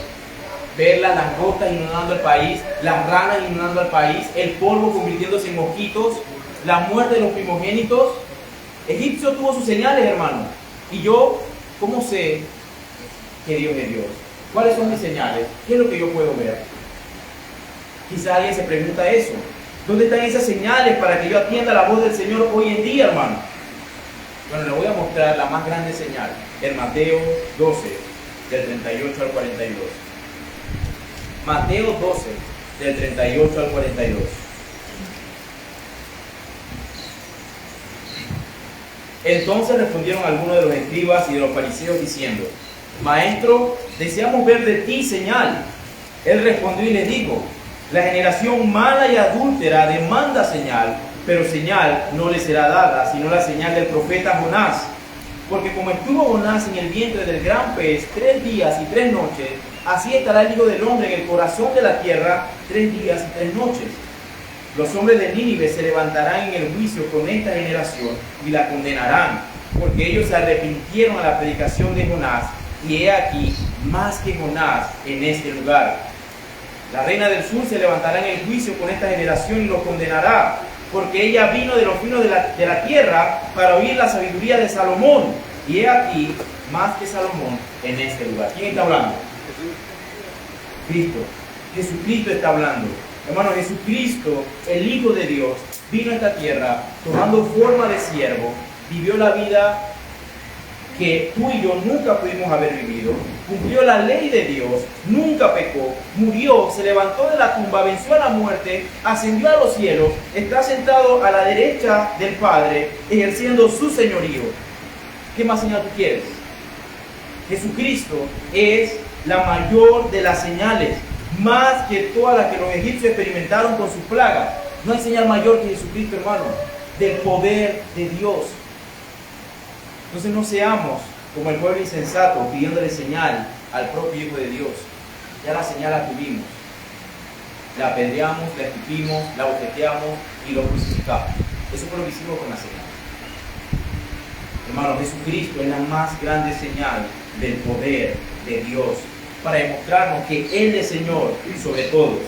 A: ver las langostas inundando el país, las ranas inundando el país, el polvo convirtiéndose en mosquitos, la muerte de los primogénitos. Egipto tuvo sus señales, hermano. Y yo, ¿cómo sé que Dios es Dios? ¿Cuáles son mis señales? ¿Qué es lo que yo puedo ver? Quizá alguien se pregunta eso. ¿Dónde están esas señales para que yo atienda la voz del Señor hoy en día, hermano? Bueno, le voy a mostrar la más grande señal en Mateo 12, del 38 al 42. Mateo 12, del 38 al 42. Entonces respondieron algunos de los escribas y de los fariseos diciendo, Maestro, deseamos ver de ti señal. Él respondió y les dijo, la generación mala y adúltera demanda señal, pero señal no le será dada, sino la señal del profeta Jonás. Porque como estuvo Jonás en el vientre del gran pez 3 días y 3 noches, así estará el Hijo del Hombre en el corazón de la tierra 3 días y 3 noches. Los hombres de Nínive se levantarán en el juicio con esta generación y la condenarán, porque ellos se arrepintieron a la predicación de Jonás, y he aquí más que Jonás en este lugar. La reina del sur se levantará en el juicio con esta generación y los condenará, porque ella vino de los finos de la tierra para oír la sabiduría de Salomón, y he aquí más que Salomón en este lugar. ¿Quién está hablando? Cristo. Jesucristo está hablando. Hermano, Jesucristo, el Hijo de Dios, vino a esta tierra tomando forma de siervo, vivió la vida que tú y yo nunca pudimos haber vivido, cumplió la ley de Dios, nunca pecó, murió, se levantó de la tumba, venció a la muerte, ascendió a los cielos, está sentado a la derecha del Padre, ejerciendo su señorío. ¿Qué más señal tú quieres? Jesucristo es la mayor de las señales. más que todas las que los egipcios experimentaron con sus plagas. No hay señal mayor que Jesucristo, hermano, del poder de Dios. Entonces no seamos como el pueblo insensato pidiéndole señal al propio Hijo de Dios. Ya la señal la tuvimos. La apedreamos, la escupimos, la boqueteamos y lo crucificamos. Eso fue lo que hicimos con la señal. Hermano, Jesucristo es la más grande señal del poder de Dios para demostrarnos que Él es Señor sobre todos.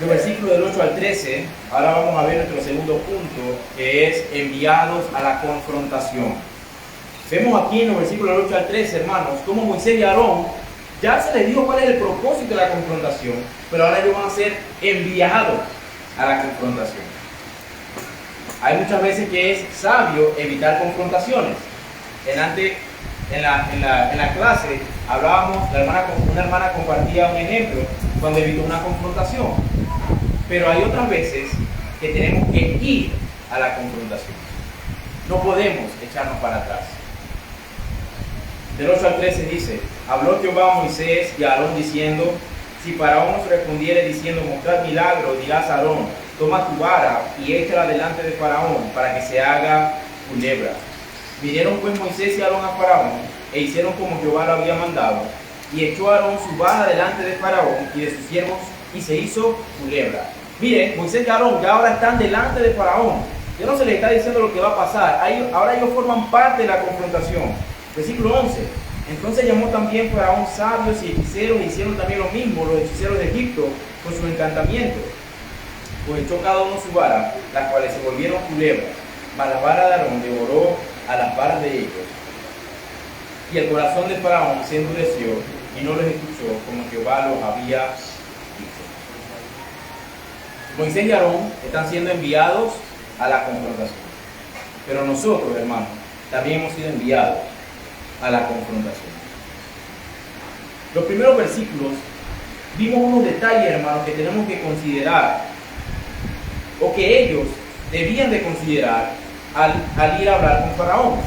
A: Los versículos del 8 al 13, ahora vamos a ver nuestro segundo punto, que es enviados a la confrontación. Vemos aquí en los versículos del 8 al 13, hermanos, cómo Moisés y Aarón ya se les dijo cuál es el propósito de la confrontación, pero ahora ellos van a ser enviados a la confrontación. Hay muchas veces que es sabio evitar confrontaciones. En la clase hablábamos, una hermana compartía un ejemplo cuando evitó una confrontación. Pero hay otras veces que tenemos que ir a la confrontación. No podemos echarnos para atrás. Del 8 al 13 dice: habló Jehová a Moisés y a Aarón diciendo: si Faraón nos respondiere diciendo, mostrad milagro, dirás a Aarón, toma tu vara y échala delante de Faraón para que se haga culebra. Vinieron pues Moisés y Aarón a Faraón e hicieron como Jehová lo había mandado, y echó Aarón su vara delante de Faraón y de sus siervos y se hizo culebra. Miren, Moisés y Aarón ya ahora están delante de Faraón. Ya no se les está diciendo lo que va a pasar. Ahora ellos forman parte de la confrontación. Versículo 11. Entonces llamó también Faraón sabios y hechiceros e hicieron también lo mismo los hechiceros de Egipto con sus encantamientos. Pues echó cada uno su vara, las cuales se volvieron culebras. Mas la vara de Aarón devoró a las varas de ellos. Y el corazón de Faraón se endureció y no los escuchó como Jehová los había dicho. Moisés y Aarón están siendo enviados a la confrontación. Pero nosotros, hermanos, también hemos sido enviados a la confrontación. Los primeros versículos vimos unos detalles, hermanos, que tenemos que considerar, o que ellos debían de considerar al ir a hablar con Faraón.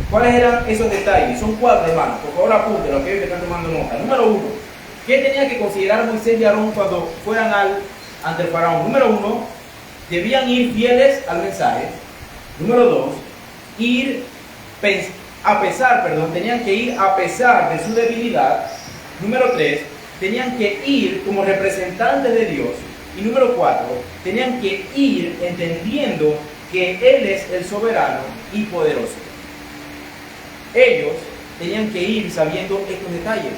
A: ¿Cuáles eran esos detalles? Son 4, hermanos. Por favor, apúntenlo, aquellos que están tomando nota. Número 1. ¿Qué tenía que considerar Moisés y Aarón cuando fueran ante el Faraón? Número 1. Debían ir fieles al mensaje. Número 2. Tenían que ir a pesar de su debilidad. Número 3. Tenían que ir como representantes de Dios. Y número 4. Tenían que ir entendiendo que Él es el soberano y poderoso. Ellos tenían que ir sabiendo estos detalles.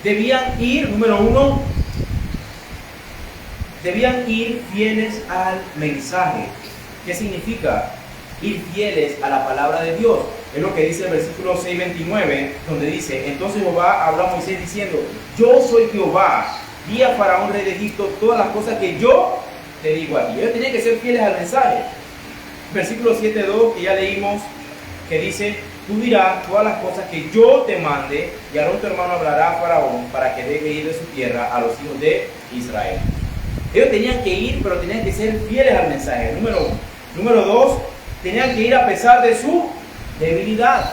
A: Debían ir, número 1, debían ir fieles al mensaje. ¿Qué significa? Ir fieles a la palabra de Dios. Es lo que dice el versículo 6:29, donde dice: entonces Jehová habló a Moisés diciendo: yo soy Jehová, di a Faraón rey de Egipto todas las cosas que yo te digo a ti. Ellos tenían que ser fieles al mensaje. Versículo 7:2 que ya leímos, que dice: tú dirás todas las cosas que yo te mande, y Aarón tu hermano hablará a Faraón para que deje ir de su tierra a los hijos de Israel. Ellos tenían que ir, pero tenían que ser fieles al mensaje, número 1. Número 2, tenían que ir a pesar de su debilidad.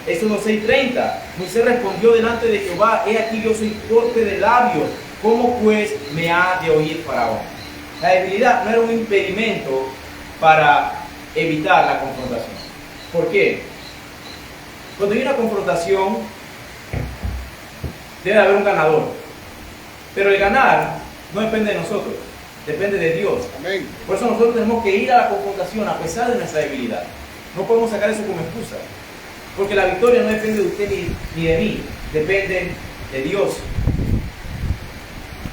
A: Éxodo 6:30, Moisés respondió delante de Jehová: he aquí yo soy corte de labios, ¿cómo pues me ha de oír Faraón? La debilidad no era un impedimento para evitar la confrontación. ¿Por qué? Cuando hay una confrontación, debe haber un ganador. Pero el ganar no depende de nosotros, depende de Dios.
B: Amén.
A: Por eso nosotros tenemos que ir a la confrontación a pesar de nuestra debilidad. No podemos sacar eso como excusa. Porque la victoria no depende de usted ni de mí, depende de Dios.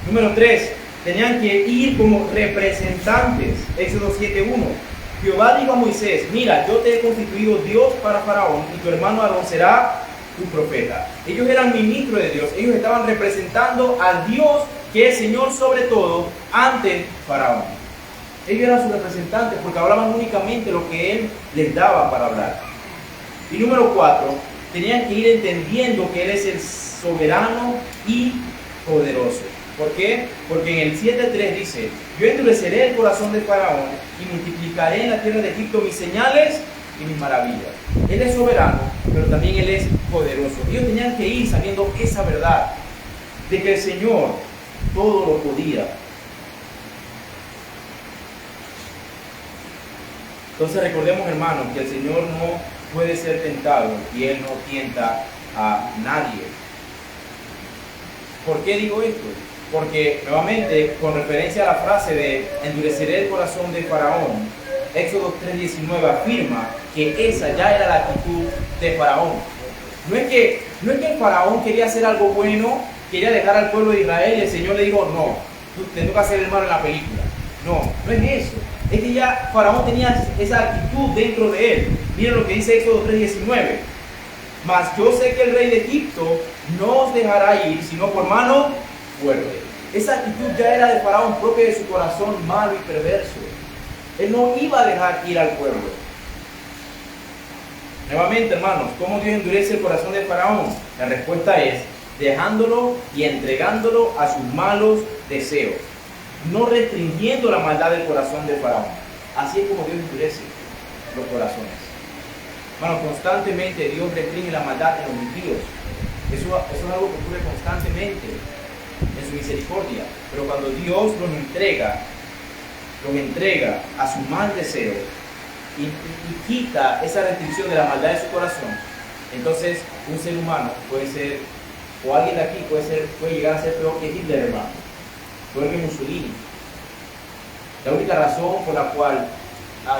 A: Número 3, tenían que ir como representantes. Éxodo 7:1. Jehová dijo a Moisés: mira, yo te he constituido Dios para Faraón y tu hermano Aarón será tu profeta. Ellos eran ministros de Dios, ellos estaban representando al Dios que es Señor sobre todo ante Faraón. Ellos eran sus representantes porque hablaban únicamente lo que Él les daba para hablar. Y número 4, tenían que ir entendiendo que Él es el soberano y poderoso. ¿Por qué? Porque en el 7:3 dice: yo endureceré el corazón de Faraón y multiplicaré en la tierra de Egipto mis señales y mis maravillas. Él es soberano, pero también Él es poderoso. Ellos tenían que ir sabiendo esa verdad, de que el Señor todo lo podía. Entonces recordemos, hermanos, que el Señor no puede ser tentado y Él no tienta a nadie. ¿Por qué digo esto? Porque nuevamente, con referencia a la frase de endureceré el corazón de Faraón, Éxodo 3:19 afirma que esa ya era la actitud de Faraón. No es que el Faraón quería hacer algo bueno, quería dejar al pueblo de Israel y el Señor le dijo, no, tú te toca hacer el malo en la película. No, no es eso. Es que ya Faraón tenía esa actitud dentro de él. Miren lo que dice Éxodo 3:19. Mas yo sé que el rey de Egipto no os dejará ir, sino por mano fuerte. Esa actitud ya era de Faraón, propia de su corazón malo y perverso. Él no iba a dejar ir al pueblo. Nuevamente, hermanos, ¿cómo Dios endurece el corazón de Faraón? La respuesta es dejándolo y entregándolo a sus malos deseos, no restringiendo la maldad del corazón de Faraón. Así es como Dios endurece los corazones. Hermanos, constantemente Dios restringe la maldad en los impíos. Eso es algo que ocurre constantemente en su misericordia. Pero cuando Dios los entrega a su mal deseo y quita esa restricción de la maldad de su corazón, entonces un ser humano puede ser, o alguien de aquí puede llegar a ser peor que Hitler, hermano, peor que Mussolini. La única razón por la cual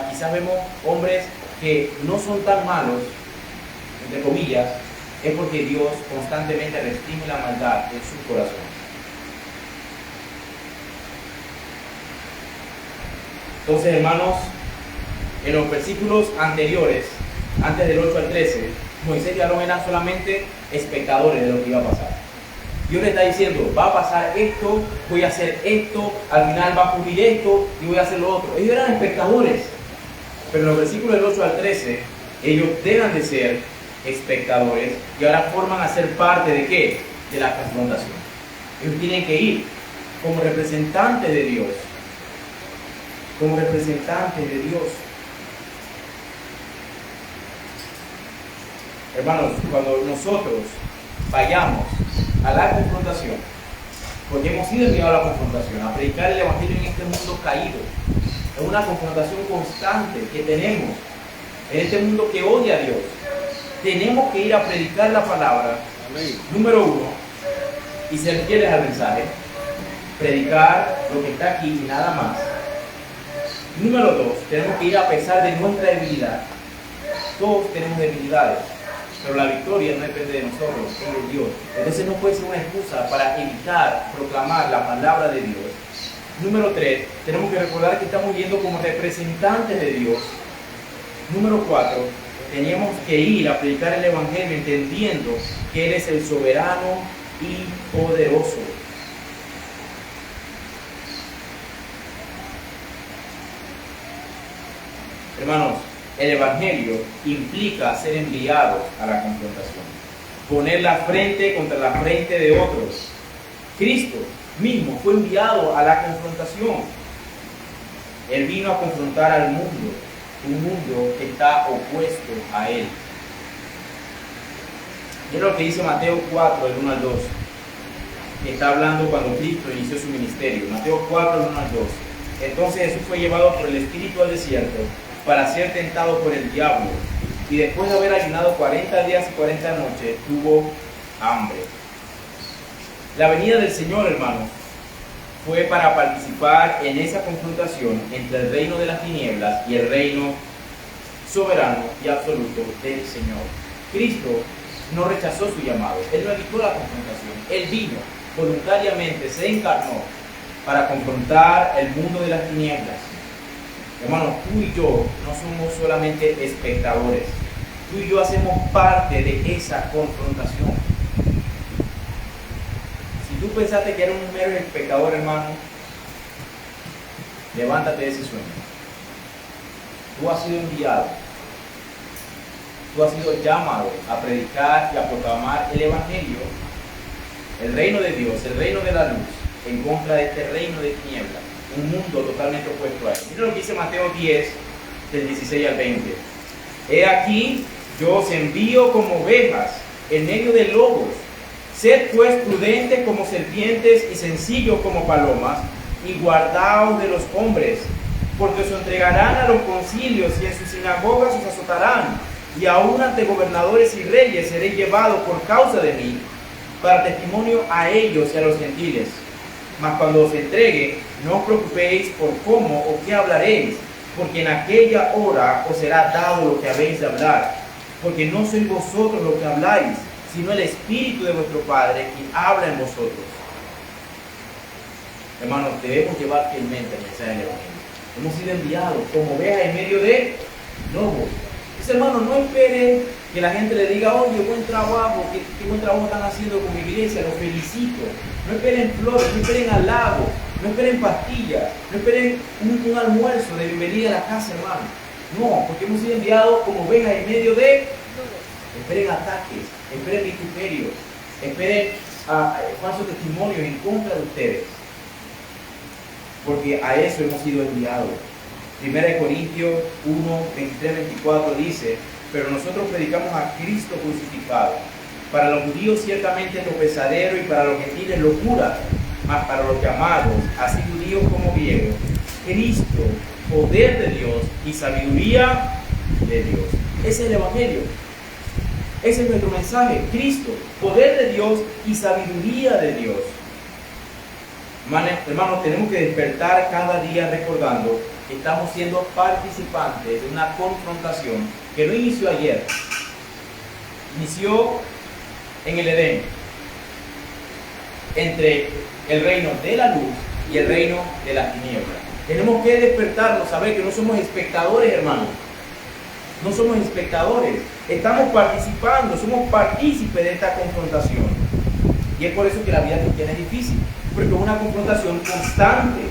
A: quizás vemos hombres que no son tan malos, entre comillas, es porque Dios constantemente restringe la maldad en su corazón. Entonces, hermanos, en los versículos anteriores, antes del 8 al 13, Moisés y Aarón eran solamente espectadores de lo que iba a pasar. Dios le está diciendo, va a pasar esto, voy a hacer esto, al final va a ocurrir esto y voy a hacer lo otro. Ellos eran espectadores. Pero en los versículos del 8 al 13, ellos dejan de ser espectadores y ahora forman a ser parte de ¿qué? De la confrontación. Ellos tienen que ir como representantes de Dios. Como representantes de Dios. Hermanos, cuando nosotros vayamos a la confrontación, porque hemos sido enviados a la confrontación, a predicar el Evangelio en este mundo caído, es una confrontación constante que tenemos en este mundo que odia a Dios. Tenemos que ir a predicar la palabra. Amén. Número 1, y ser fieles al mensaje, predicar lo que está aquí y nada más. Número 2, tenemos que ir a pesar de nuestra debilidad. Todos tenemos debilidades, pero la victoria no depende de nosotros, es de Dios. Entonces no puede ser una excusa para evitar proclamar la palabra de Dios. Número 3, tenemos que recordar que estamos yendo como representantes de Dios. Número 4, teníamos que ir a predicar el Evangelio entendiendo que Él es el soberano y poderoso. Hermanos, el Evangelio implica ser enviados a la confrontación, poner la frente contra la frente de otros. Cristo mismo fue enviado a la confrontación. Él vino a confrontar al mundo, un mundo que está opuesto a Él. Es lo que dice Mateo 4, del 1 al 2, que está hablando cuando Cristo inició su ministerio. Mateo 4, del 1 al 2. Entonces Jesús fue llevado por el Espíritu al desierto para ser tentado por el diablo, y después de haber ayunado 40 días y 40 noches, tuvo hambre. La venida del Señor, hermanos, fue para participar en esa confrontación entre el reino de las tinieblas y el reino soberano y absoluto del Señor. Cristo no rechazó su llamado, Él no evitó la confrontación, Él vino voluntariamente, se encarnó para confrontar el mundo de las tinieblas. Hermanos, tú y yo no somos solamente espectadores, tú y yo hacemos parte de esa confrontación. Si tú pensaste que eras un mero espectador, hermano, levántate de ese sueño. Tú has sido enviado, tú has sido llamado a predicar y a proclamar el Evangelio, el reino de Dios, el reino de la luz, en contra de este reino de tinieblas, un mundo totalmente opuesto a él. Mira lo que dice Mateo 10, del 16 al 20. He aquí, yo os envío como ovejas en medio de lobos. Sed pues prudentes como serpientes y sencillos como palomas, y guardaos de los hombres, porque os entregarán a los concilios y en sus sinagogas os azotarán, y aún ante gobernadores y reyes seréis llevados por causa de mí, para testimonio a ellos y a los gentiles. Mas cuando os entregue, no os preocupéis por cómo o qué hablaréis, porque en aquella hora os será dado lo que habéis de hablar, porque no sois vosotros los que habláis, sino el Espíritu de vuestro Padre quien habla en vosotros. Hermanos, debemos llevar fielmente el mensaje del Evangelio. Hemos sido enviados como ovejas en medio de lobos. Entonces, hermanos, no esperen que la gente le diga, oye, buen trabajo, qué buen trabajo están haciendo con mi iglesia, los felicito. No esperen flores, no esperen halagos, no esperen pastillas, no esperen un almuerzo de bienvenida a la casa, hermano. No, porque hemos sido enviados como ovejas en medio de... Esperen ataques, esperen vituperios, esperen falsos testimonios en contra de ustedes. Porque a eso hemos sido enviados. 1 Corintios 1, 23, 24 dice, pero nosotros predicamos a Cristo crucificado. Para los judíos ciertamente tropezadero y para los gentiles locura, mas para los llamados, así judíos como griegos, Cristo, poder de Dios y sabiduría de Dios. Ese es el Evangelio. Ese es nuestro mensaje. Cristo, poder de Dios y sabiduría de Dios. Hermanos, tenemos que despertar cada día recordando que estamos siendo participantes de una confrontación que no inició ayer. Inició en el Edén, entre el reino de la luz y el reino de las tinieblas. Tenemos que despertarnos, saber que no somos espectadores, hermanos. No somos espectadores, estamos participando, somos partícipes de esta confrontación. Y es por eso que la vida cristiana es difícil, porque es una confrontación constante.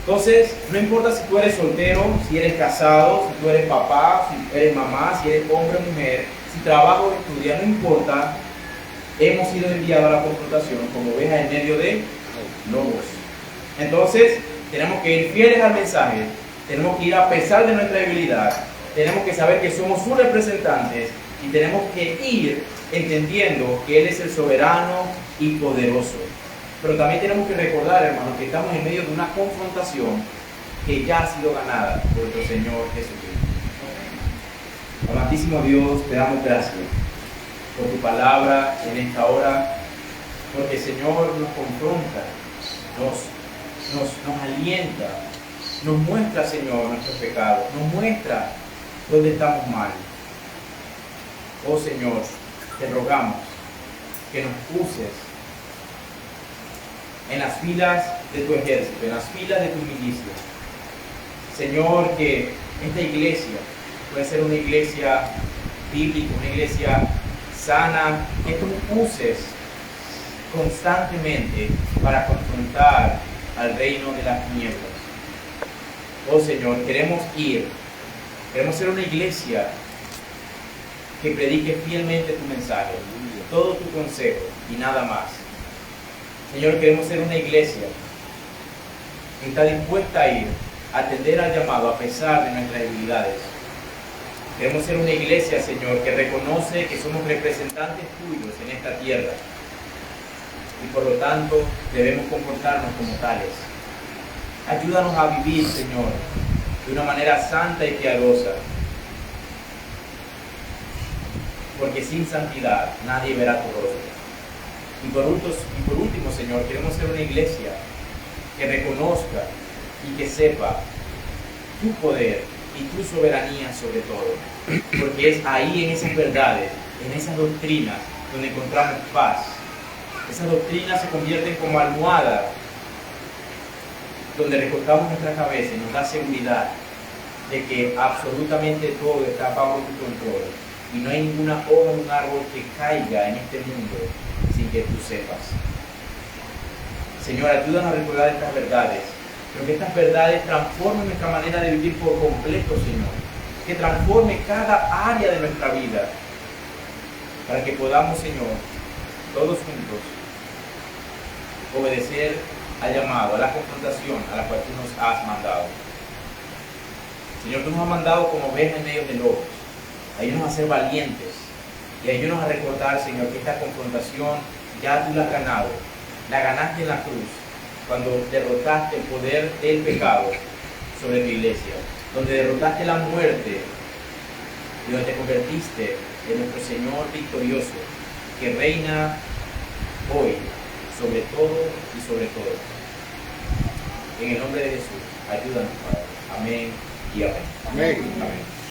A: Entonces, no importa si tú eres soltero, si eres casado, si tú eres papá, si eres mamá, si eres hombre o mujer, si trabajas o estudias, no importa, hemos sido enviados a la confrontación como ovejas en medio de lobos. Entonces, tenemos que ir fieles al mensaje, tenemos que ir a pesar de nuestra debilidad, tenemos que saber que somos sus representantes y tenemos que ir entendiendo que Él es el soberano y poderoso. Pero también tenemos que recordar, hermanos, que estamos en medio de una confrontación que ya ha sido ganada por nuestro Señor Jesucristo. Amantísimo Dios, te damos gracias por tu palabra en esta hora, porque el Señor nos confronta, nos alienta, nos muestra, Señor, nuestros pecados, nos muestra dónde estamos mal. Oh Señor, te rogamos que nos uses en las filas de tu ejército, en las filas de tu milicia. Señor, que esta iglesia puede ser una iglesia bíblica, una iglesia sana, que tú uses constantemente para confrontar al reino de las tinieblas. Oh Señor, queremos ser una iglesia que predique fielmente tu mensaje, todo tu consejo y nada más. Señor, queremos ser una iglesia que está dispuesta a ir, a atender al llamado a pesar de nuestras debilidades. Queremos ser una iglesia, Señor, que reconoce que somos representantes tuyos en esta tierra y por lo tanto debemos comportarnos como tales. Ayúdanos a vivir, Señor, de una manera santa y piadosa, porque sin santidad nadie verá tu rostro. Y por último, Señor, queremos ser una iglesia que reconozca y que sepa tu poder y tu soberanía sobre todo. Porque es ahí, en esas verdades, en esas doctrinas, donde encontramos paz. Esas doctrinas se convierten como almohada, donde recostamos nuestra cabeza y nos da seguridad de que absolutamente todo está bajo tu control. Y no hay ninguna hoja de un árbol que caiga en este mundo sin que tú sepas. Señor, ayúdanos a recordar estas verdades, pero que estas verdades transformen nuestra manera de vivir por completo, Señor. Que transforme cada área de nuestra vida, para que podamos, Señor, todos juntos, obedecer al llamado, a la confrontación a la cual tú nos has mandado. Señor, tú nos has mandado como ovejas en medio de lobos. Ayúdanos a ser valientes y ayúdanos a recordar, Señor, que esta confrontación ya tú la has ganado. La ganaste en la cruz, cuando derrotaste el poder del pecado sobre tu iglesia, donde derrotaste la muerte y donde te convertiste en nuestro Señor victorioso, que reina hoy sobre todo y sobre todo. En el nombre de Jesús, ayúdanos, Padre. Amén y amén.
B: Amén.
A: Amén.